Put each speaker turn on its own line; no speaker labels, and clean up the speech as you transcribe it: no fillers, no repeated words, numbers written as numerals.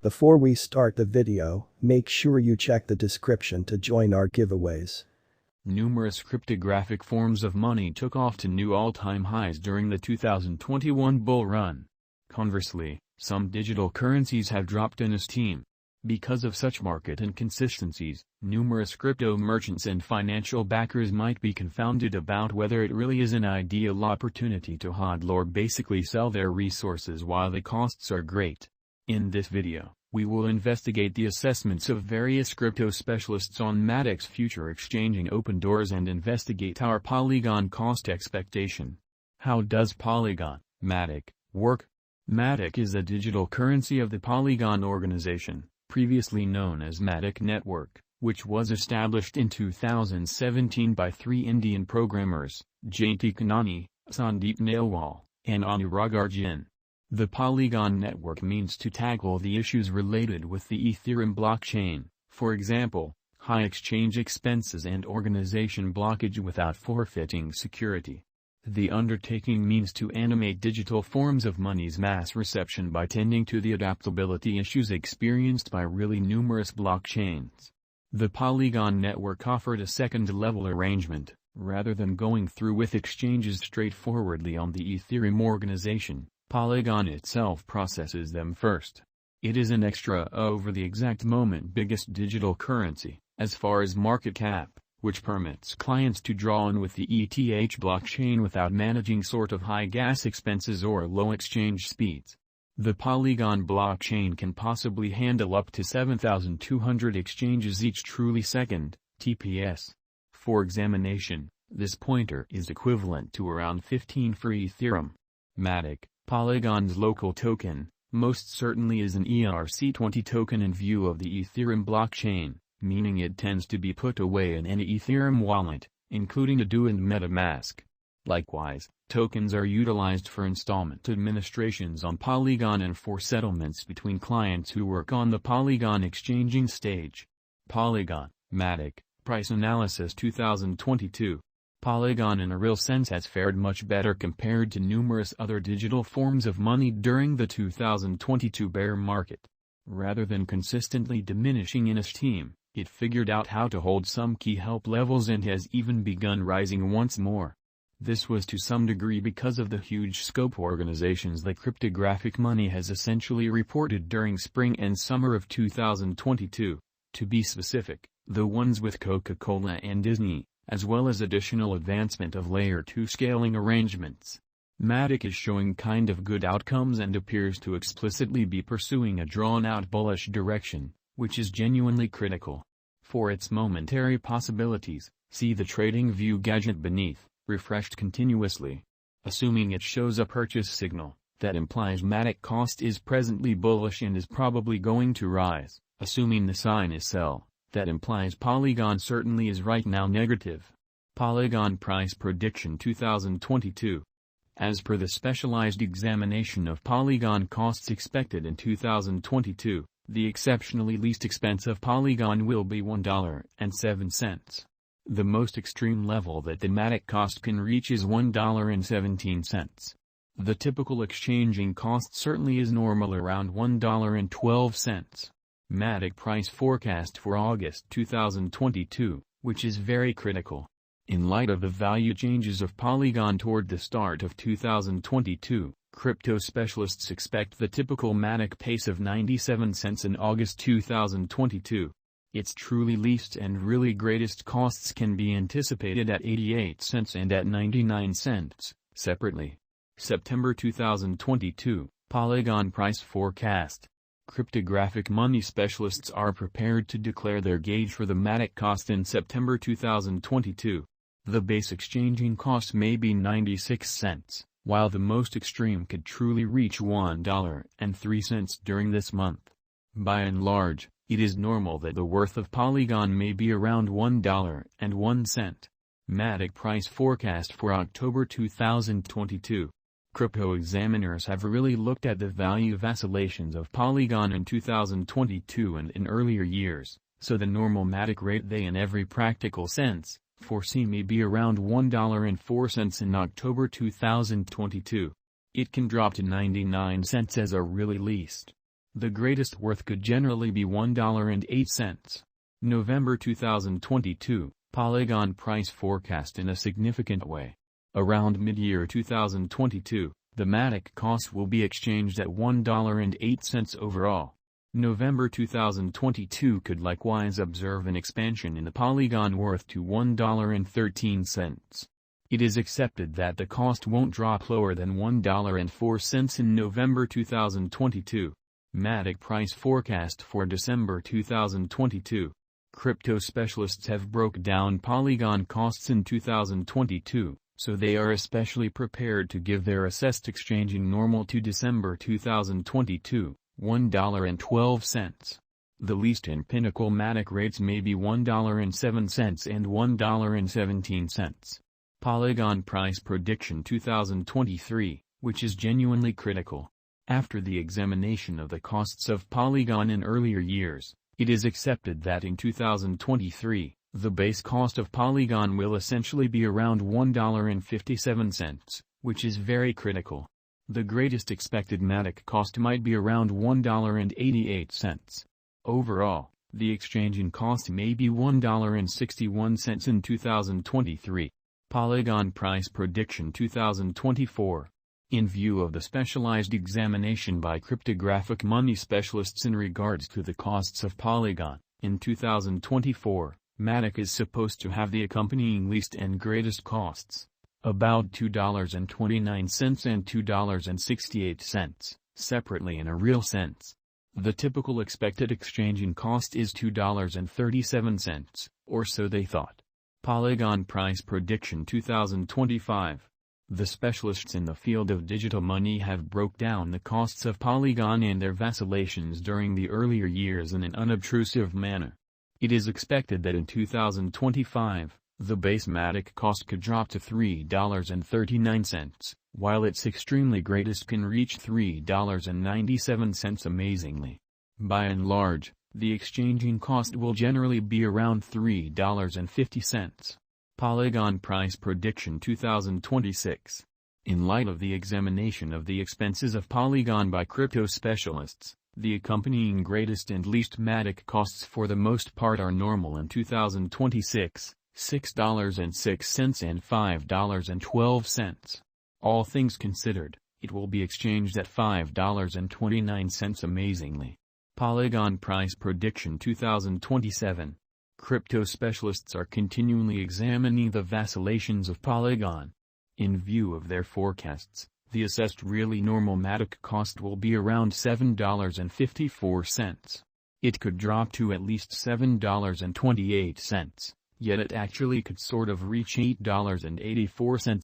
Before we start the video, make sure you check the description to join our giveaways.
Numerous cryptographic forms of money took off to new all-time highs during the 2021 bull run. Conversely, some digital currencies have dropped in esteem. Because of such market inconsistencies, numerous crypto merchants and financial backers might be confounded about whether it really is an ideal opportunity to hodl or basically sell their resources while the costs are great. In this video, we will investigate the assessments of various crypto specialists on Matic's future exchanging open doors and investigate our Polygon cost expectation. How does Polygon, Matic, work? Matic is a digital currency of the Polygon organization, previously known as Matic Network, which was established in 2017 by three Indian programmers, Jyoti Kanani, Sandeep Nailwal, and Anurag Arjun. The Polygon network means to tackle the issues related with the Ethereum blockchain, for example, high exchange expenses and organization blockage without forfeiting security. The undertaking means to animate digital forms of money's mass reception by tending to the adaptability issues experienced by really numerous blockchains. The Polygon network offered a second-level arrangement, rather than going through with exchanges straightforwardly on the Ethereum organization. Polygon itself processes them first. It is an extra over the exact moment biggest digital currency, as far as market cap, which permits clients to draw on with the ETH blockchain without managing sort of high gas expenses or low exchange speeds. The Polygon blockchain can possibly handle up to 7,200 exchanges each truly second, TPS. For examination, this pointer is equivalent to around 15 for Ethereum. Matic, Polygon's local token, most certainly is an ERC20 token in view of the Ethereum blockchain, meaning it tends to be put away in any Ethereum wallet, including Ado and MetaMask. Likewise, tokens are utilized for installment administrations on Polygon and for settlements between clients who work on the Polygon exchanging stage. Polygon, Matic, Price Analysis 2022. Polygon in a real sense has fared much better compared to numerous other digital forms of money during the 2022 bear market. Rather than consistently diminishing in esteem, it figured out how to hold some key help levels and has even begun rising once more. This was to some degree because of the huge scope organizations that cryptographic money has essentially reported during spring and summer of 2022. To be specific, the ones with Coca-Cola and Disney, as well as additional advancement of Layer 2 scaling arrangements. Matic is showing kind of good outcomes and appears to explicitly be pursuing a drawn-out bullish direction, which is genuinely critical. For its momentary possibilities, see the TradingView gadget beneath, refreshed continuously. Assuming it shows a purchase signal, that implies Matic cost is presently bullish and is probably going to rise. Assuming the sign is sell, that implies Polygon certainly is right now negative. Polygon Price Prediction 2022. As per the specialized examination of Polygon costs expected in 2022, the exceptionally least expensive Polygon will be $1.07. The most extreme level that the Matic cost can reach is $1.17. The typical exchanging cost certainly is normal around $1.12. Matic price forecast for August 2022, which is very critical. In light of the value changes of Polygon toward the start of 2022, crypto specialists expect the typical Matic pace of 97 cents in August 2022. Its truly least and really greatest costs can be anticipated at 88 cents and at 99 cents, separately. September 2022, Polygon price forecast. Cryptographic money specialists are prepared to declare their gauge for the Matic cost in September 2022. The base exchanging cost may be 96 cents, while the most extreme could truly reach $1.03 during this month. By and large, it is normal that the worth of Polygon may be around $1.01. Matic price forecast for October 2022. Crypto examiners have really looked at the value vacillations of Polygon in 2022 and in earlier years, so the normal Matic rate they in every practical sense, foresee may be around $1.04 in October 2022. It can drop to 99 cents as a really least. The greatest worth could generally be $1.08. November 2022, Polygon price forecast in a significant way. Around mid-year 2022, the Matic cost will be exchanged at $1.08 overall. November 2022 could likewise observe an expansion in the Polygon worth to $1.13. It is accepted that the cost won't drop lower than $1.04 in November 2022. Matic price forecast for December 2022. Crypto specialists have broke down Polygon costs in 2022, so they are especially prepared to give their assessed exchanging normal to December 2022, $1.12. The least and pinnacle Matic rates may be $1.07 and $1.17. Polygon price prediction 2023, which is genuinely critical. After the examination of the costs of Polygon in earlier years, it is accepted that in 2023, the base cost of Polygon will essentially be around $1.57, which is very critical. The greatest expected Matic cost might be around $1.88. Overall, the exchanging cost may be $1.61 in 2023. Polygon price prediction 2024. In view of the specialized examination by cryptographic money specialists in regards to the costs of Polygon, in 2024, Matic is supposed to have the accompanying least and greatest costs, about $2.29 and $2.68, separately in a real sense. The typical expected exchanging cost is $2.37, or so they thought. Polygon price prediction 2025. The specialists in the field of digital money have broke down the costs of Polygon and their vacillations during the earlier years in an unobtrusive manner. It is expected that in 2025, the base Matic cost could drop to $3.39, while its extremely greatest can reach $3.97 amazingly. By and large, the exchanging cost will generally be around $3.50. Polygon price prediction 2026. In light of the examination of the expenses of Polygon by crypto specialists, the accompanying greatest and least Matic costs for the most part are normal in 2026, $6.06 and $5.12. All things considered, it will be exchanged at $5.29 amazingly. Polygon price prediction 2027. Crypto specialists are continually examining the vacillations of Polygon. In view of their forecasts, the assessed really normal Matic cost will be around $7.54. It could drop to at least $7.28, yet it actually could sort of reach $8.84